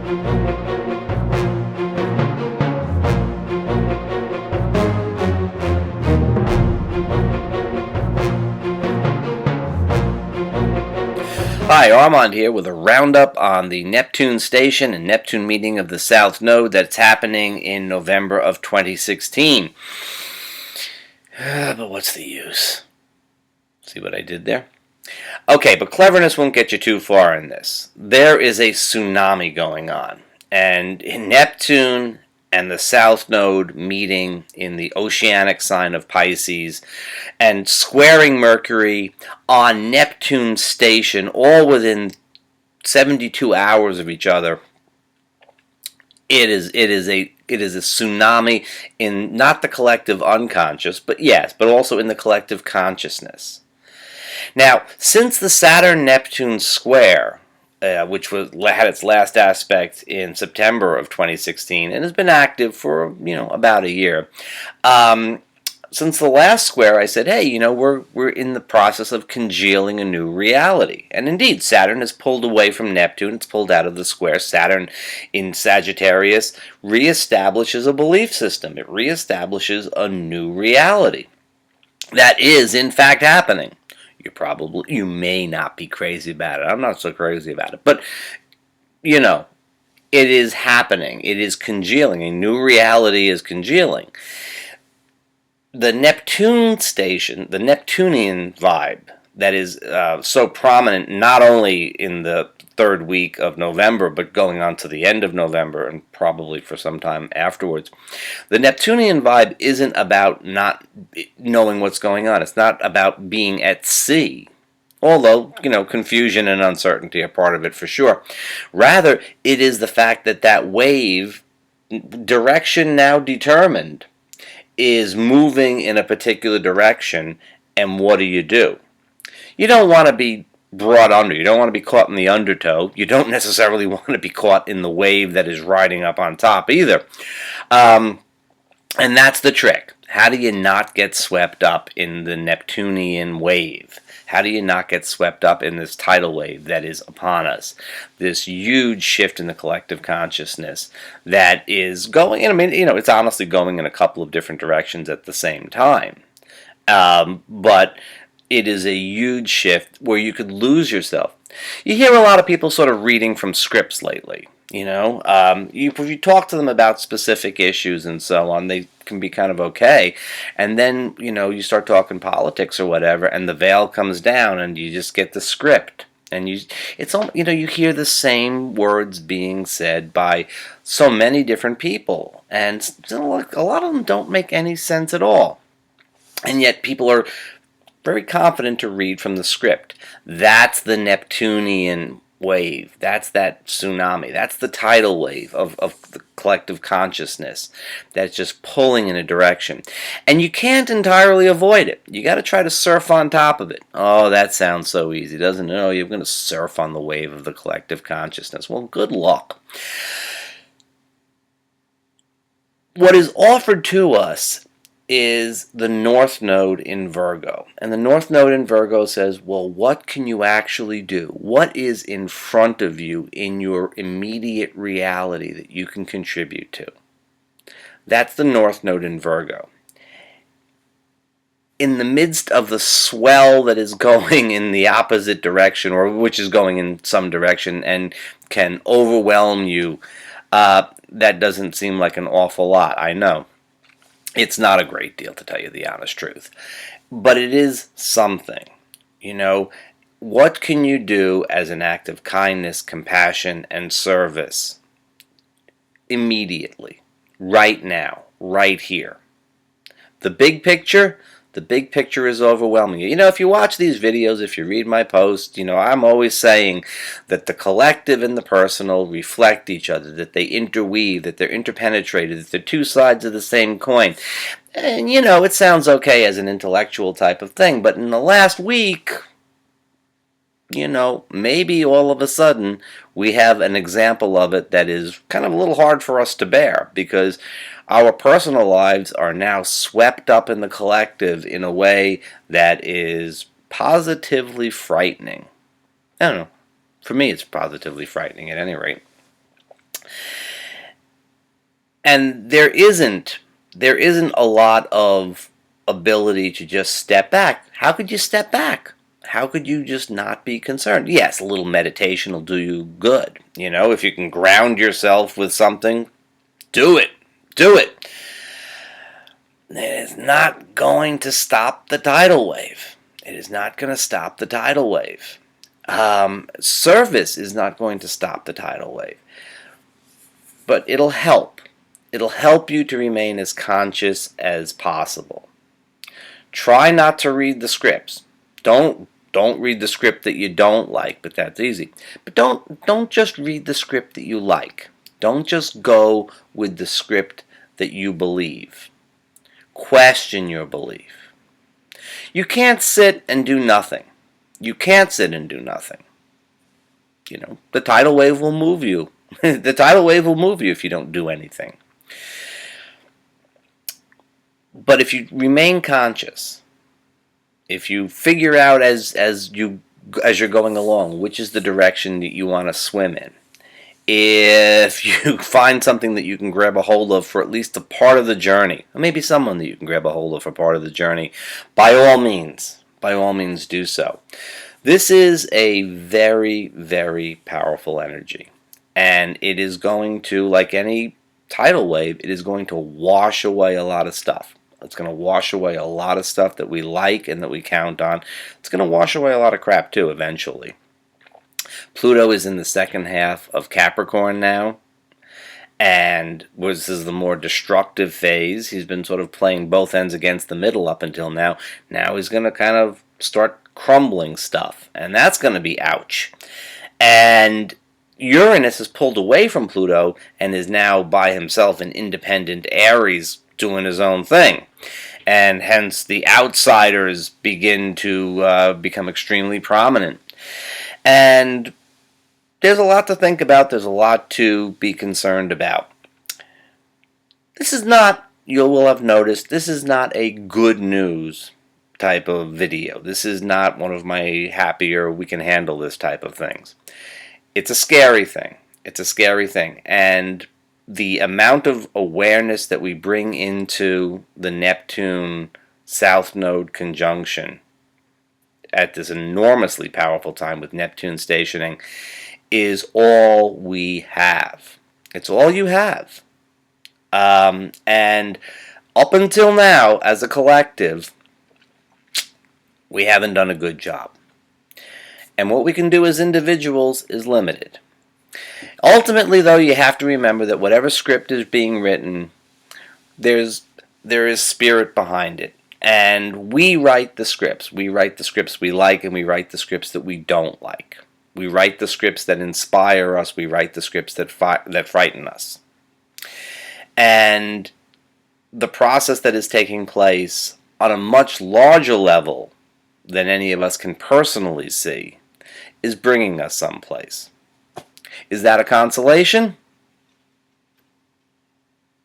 Hi, Armand here with a roundup on the Neptune station and Neptune meeting of the South Node that's happening in November of 2016. But what's the use? See what I did there? Okay, but cleverness won't get you too far in this. There is a tsunami going on, and in Neptune and the South Node meeting in the oceanic sign of Pisces and squaring Mercury on Neptune station, all within 72 hours of each other. It is a tsunami in not the collective unconscious, but yes, but also in the collective consciousness. Now, since the Saturn-Neptune square, which had its last aspect in September of 2016 and has been active for about a year, since the last square, I said, hey, we're in the process of congealing a new reality. And indeed, Saturn has pulled away from Neptune. It's pulled out of the square. Saturn in Sagittarius reestablishes a belief system. It reestablishes a new reality. That is, in fact, happening. You may not be crazy about it. I'm not so crazy about it. But, it is happening. It is congealing. A new reality is congealing. The Neptune station, the Neptunian vibe that is so prominent not only in the third week of November, but going on to the end of November and probably for some time afterwards. The Neptunian vibe isn't about not knowing what's going on. It's not about being at sea. Although, confusion and uncertainty are part of it for sure. Rather, it is the fact that that wave, direction now determined, is moving in a particular direction, and what do? You don't want to be brought under. You don't want to be caught in the undertow. You don't necessarily want to be caught in the wave that is riding up on top either. And that's the trick. How do you not get swept up in the Neptunian wave? How do you not get swept up in this tidal wave that is upon us? This huge shift in the collective consciousness that is going, it's honestly going in a couple of different directions at the same time. But it is a huge shift where you could lose yourself. You hear a lot of people sort of reading from scripts lately. If you talk to them about specific issues and so on, they can be kind of okay. And then, you start talking politics or whatever, and the veil comes down, and you just get the script. And you hear the same words being said by so many different people, and a lot of them don't make any sense at all. And yet people are very confident to read from the script. That's the Neptunian wave. That's that tsunami. That's the tidal wave of the collective consciousness that's just pulling in a direction. And you can't entirely avoid it. You got to try to surf on top of it. Oh, that sounds so easy, doesn't it? Oh, you're going to surf on the wave of the collective consciousness. Well, good luck. What is offered to us is the North Node in Virgo. And the North Node in Virgo says, well, what can you actually do? What is in front of you in your immediate reality that you can contribute to? That's the North Node in Virgo. In the midst of the swell that is going in the opposite direction, or which is going in some direction and can overwhelm you, that doesn't seem like an awful lot, I know. It's not a great deal, to tell you the honest truth. But it is something. What can you do as an act of kindness, compassion, and service immediately, right now, right here? The big picture is overwhelming you. If you watch these videos, if you read my posts, I'm always saying that the collective and the personal reflect each other, that they interweave, that they're interpenetrated, that they're two sides of the same coin. And, it sounds okay as an intellectual type of thing, but in the last week, maybe all of a sudden we have an example of it that is kind of a little hard for us to bear, because our personal lives are now swept up in the collective in a way that is positively frightening. I don't know. For me, it's positively frightening at any rate. And there isn't a lot of ability to just step back. How could you step back? How could you just not be concerned? Yes, a little meditation will do you good. If you can ground yourself with something, do it. Do it. It is not going to stop the tidal wave. It is not going to stop the tidal wave. Service is not going to stop the tidal wave. But it'll help. It'll help you to remain as conscious as possible. Try not to read the scripts. Don't read the script that you don't like, but that's easy. But don't just read the script that you like. Don't just go with the script that you believe. Question your belief. You can't sit and do nothing. You can't sit and do nothing. The tidal wave will move you. The tidal wave will move you if you don't do anything. But if you remain conscious, if you figure out as you're going along which is the direction that you want to swim in, if you find something that you can grab a hold of for at least a part of the journey, or maybe someone that you can grab a hold of for part of the journey, by all means do so. This is a very, very powerful energy. And it is going to, like any tidal wave, it is going to wash away a lot of stuff. It's going to wash away a lot of stuff that we like and that we count on. It's going to wash away a lot of crap too eventually. Pluto is in the second half of Capricorn now, and this is the more destructive phase. He's been sort of playing both ends against the middle up until now. Now he's going to kind of start crumbling stuff, and that's going to be ouch. And Uranus is pulled away from Pluto and is now by himself in independent Aries doing his own thing. And hence the outsiders begin to become extremely prominent. And there's a lot to think about. There's a lot to be concerned about. This is not, you will have noticed, this is not a good news type of video. This is not one of my happier, we can handle this type of things. It's a scary thing. It's a scary thing. And the amount of awareness that we bring into the Neptune South Node conjunction at this enormously powerful time with Neptune stationing is all we have. It's all you have. And up until now, as a collective, we haven't done a good job. And what we can do as individuals is limited. Ultimately, though, you have to remember that whatever script is being written, there is spirit behind it. And we write the scripts. We write the scripts we like, and we write the scripts that we don't like. We write the scripts that inspire us. We write the scripts that frighten us. And the process that is taking place on a much larger level than any of us can personally see is bringing us someplace. Is that a consolation?